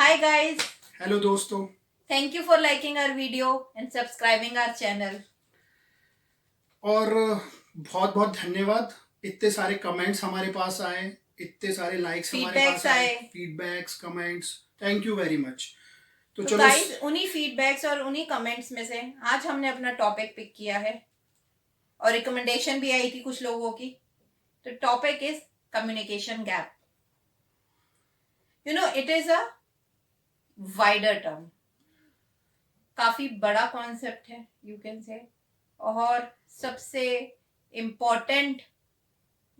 Hi guys, hello दोस्तों। thank you for liking our video and subscribing our channel. और बहुत बहुत धन्यवाद। इतने सारे कमेंट्स हमारे पास आए, इतने सारे लाइक्स हमारे Feedbacks पास आए, आए। Feedbacks, comments, thank you very much. तो तो चलो गाइस उन्हीं फीडबैक्स और उन्हीं कमेंट्स में से आज हमने अपना टॉपिक पिक किया है और रिकमेंडेशन भी आई थी कुछ लोगों की। तो topic is communication gap. It is a wider term, काफी बड़ा कॉन्सेप्ट है यू कैन से, और सबसे इम्पोर्टेंट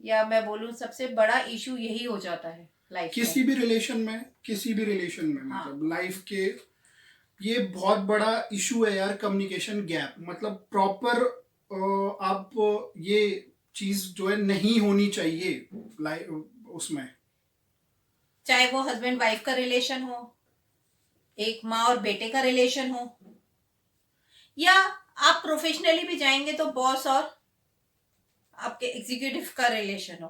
या मैं बोलूं सबसे बड़ा इशू यही हो जाता है लाइफ किसी भी रिलेशन में, किसी भी रिलेशन में हाँ। मतलब लाइफ के ये बहुत बड़ा इशू है यार, कम्युनिकेशन गैप। मतलब प्रॉपर आप ये चीज जो है नहीं होनी चाहिए लाइफ उसमें। चाहे वो हस्बैंड वाइफ का रिलेशन हो, एक माँ और बेटे का रिलेशन हो, या आप प्रोफेशनली भी जाएंगे तो बॉस और आपके एग्जीक्यूटिव का रिलेशन हो।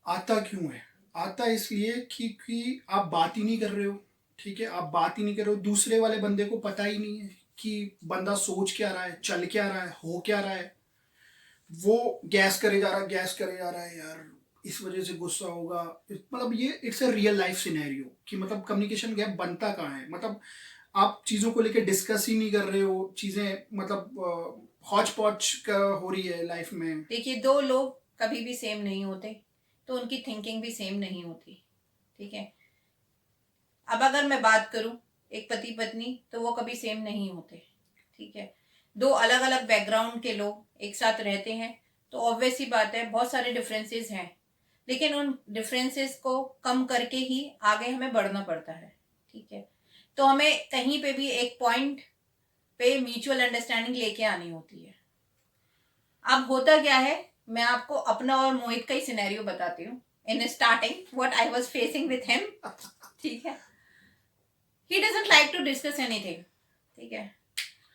आता क्यों है? आता इसलिए क्योंकि आप बात ही नहीं कर रहे हो। ठीक है, आप बात ही नहीं कर रहे हो, दूसरे वाले बंदे को पता ही नहीं है कि बंदा सोच क्या रहा है, चल क्या रहा है, हो क्या रहा है। वो गैस करे जा रहा है, गैस करे जा रहा है यार, इस वजह से गुस्सा होगा। मतलब ये it's a real life scenario कि मतलब कम्युनिकेशन गैप बनता कहाँ है। मतलब आप चीज़ों को लेकर डिस्कस ही नहीं कर रहे हो, चीज़ें मतलब हॉच पॉच का हो रही है लाइफ में। देखिए, दो लोग कभी भी सेम नहीं होते, तो उनकी थिंकिंग भी सेम नहीं होती। ठीक है, अब अगर मैं बात करूं एक पति पत्नी, तो वो कभी सेम नहीं होते। ठीक है, दो अलग अलग बैकग्राउंड के लोग एक साथ रहते हैं, तो ऑब्वियस ही बात है बहुत सारे डिफरेंसेस हैं, लेकिन उन डिफरेंसेस को कम करके ही आगे हमें बढ़ना पड़ता है। ठीक है, तो हमें कहीं पे भी एक पॉइंट पे म्यूचुअल अंडरस्टैंडिंग लेके आनी होती है। अब होता क्या है, मैं आपको अपना और मोहित का ही सिनेरियो बताती हूँ। In starting what I was facing with him. ठीक है, he doesn't like to discuss anything. ठीक है,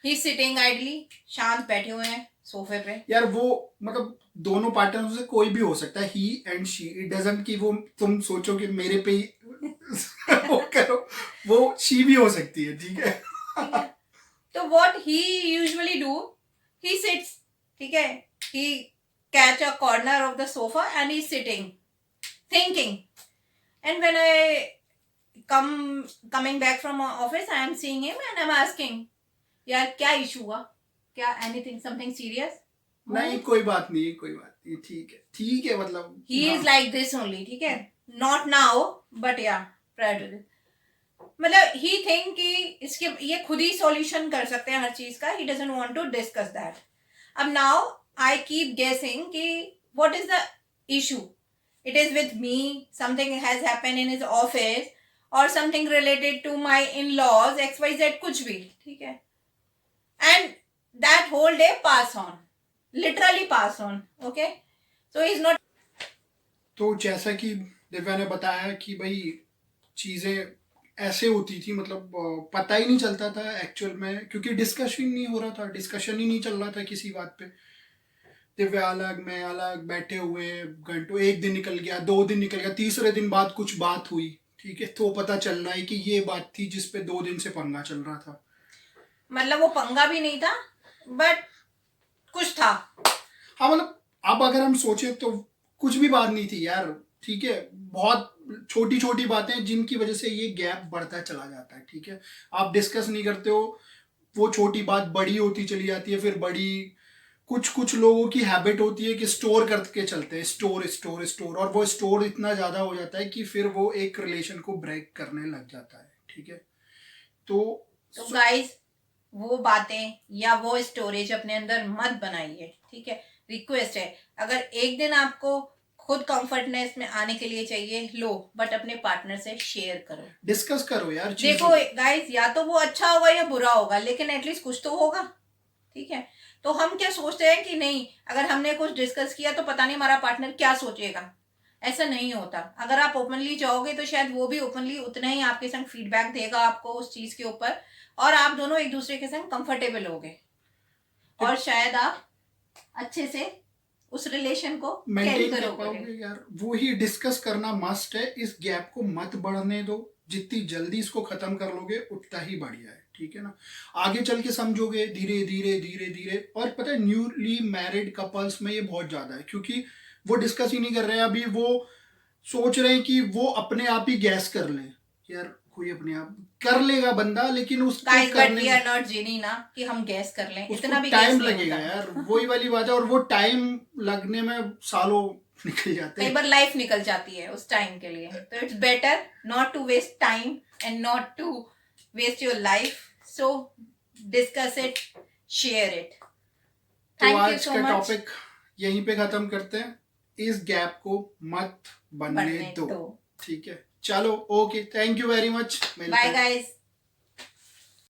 ही सिटिंग आइडली, शांत बैठे हुए हैं सोफे पे। यार वो मतलब दोनों पार्टनर से कोई भी हो सकता है, ही एंड शी, इट डजंट कि वो तुम सोचो कि मेरे पे ही वो करो, वो शी भी हो सकती है। ठीक है। ठीक है, तो what he usually do, he sits. ठीक है, he catch a corner of the sofa and he sitting thinking, and when I coming back from office, I am seeing him and I'm asking, यार क्या issue हुआ, क्या anything something serious? नहीं, कोई बात नहीं, कोई बात नहीं, ठीक है, ठीक है, मतलब ही हाँ। Is like this only. ठीक है, नॉट नाउ बट या प्रायर टू दिस, मतलब ही थिंक कि इसके ये खुद ही सॉल्यूशन कर सकते हैं हर चीज का। He doesn't want to discuss that. अब नाउ आई कीप गेसिंग कि what is the issue, it is with me, something has happened in his office, और something related to my in laws X Y Z, कुछ भी। ठीक है, and that whole day pass on, literally pass on. Okay, so he is not. तो जैसा कि दिव्या ने बताया कि भाई चीज़ें ऐसे होती थी, मतलब पता ही नहीं चलता था एक्चुअल में, क्योंकि डिस्कशन नहीं हो रहा था, डिस्कशन ही नहीं चल रहा था किसी बात पे। दिव्या अलग, मैं अलग, बैठे हुए घंटों, एक दिन निकल गया, 2 दिन निकल गया, तीसरे दिन बाद कुछ बात हुई। ठीक है, तो पता चल रहा है कि ये बात थी जिसपे 2 दिन से पंगा चल रहा था। मतलब वो पंगा भी नहीं था, बट कुछ था। हाँ मतलब अब अगर हम सोचे तो कुछ भी बात नहीं थी यार। ठीक है, बहुत छोटी छोटी बातें जिनकी वजह से ये गैप बढ़ता चला जाता है। ठीक है, आप डिस्कस नहीं करते हो, वो छोटी बात बड़ी होती चली जाती है, फिर बड़ी। कुछ कुछ लोगों की हैबिट होती है कि स्टोर करके चलते हैं, स्टोर स्टोर स्टोर, और वो स्टोर इतना ज़्यादा हो जाता है कि फिर वो एक रिलेशन को ब्रेक करने लग जाता है। ठीक है, तो गाइस वो बातें या वो स्टोरेज अपने अंदर मत बनाइए। ठीक है, रिक्वेस्ट है, अगर एक दिन आपको खुद कंफर्टनेस में आने के लिए चाहिए, लो, बट अपने पार्टनर से शेयर करो, डिस्कस करो यार देखो चीज़ें। गाइस, या तो वो अच्छा होगा या बुरा होगा, लेकिन एटलीस्ट कुछ तो होगा। ठीक है, तो हम क्या सोचते हैं कि नहीं, अगर हमने कुछ डिस्कस किया तो पता नहीं हमारा पार्टनर क्या सोचेगा। ऐसा नहीं होता। अगर आप ओपनली जाओगे तो शायद वो भी ओपनली उतना ही आपके संग फीडबैक देगा आपको उस चीज के ऊपर, और आप दोनों एक दूसरे के संग कंफर्टेबल होगे, और शायद आप अच्छे से उस रिलेशन को कैरी मेंटेन कर करोगे। पाओगे यार। वो ही डिस्कस करना मस्ट है, इस गैप को मत बढ़ने दो। जितनी जल्दी इसको खत्म कर लोगे उतना ही बढ़िया है, ठीक है ना। आगे चल के समझोगे धीरे धीरे धीरे धीरे। और पता है न्यूली मैरिड कपल्स में ये बहुत ज्यादा है, क्योंकि वो डिस्कस ही नहीं कर रहे हैं अभी, वो सोच रहे हैं कि वो अपने आप ही गैस कर लें। यार कोई अपने आप कर लेगा बंदा, लेकिन उसको गाइस बट करने वी आर नॉट जीनी ना कि हम गैस कर लें, उसको इतना भी टाइम गैस नहीं लगेगा होता। यार, वही वाली बात है। और वो टाइम लगने में सालों निकल जाते कई हैं। बार लाइफ निकल जाती है उस टाइम के लिए, तो it's better not to waste time and not to waste your life. So discuss it, share it. तो थैंक यू आज सो का मच। टॉपिक यहीं पे खत्म करते हैं, इस गैप को मत बनने बनने दो, दो। ठीक है। चलो okay, thank you very much, bye guys.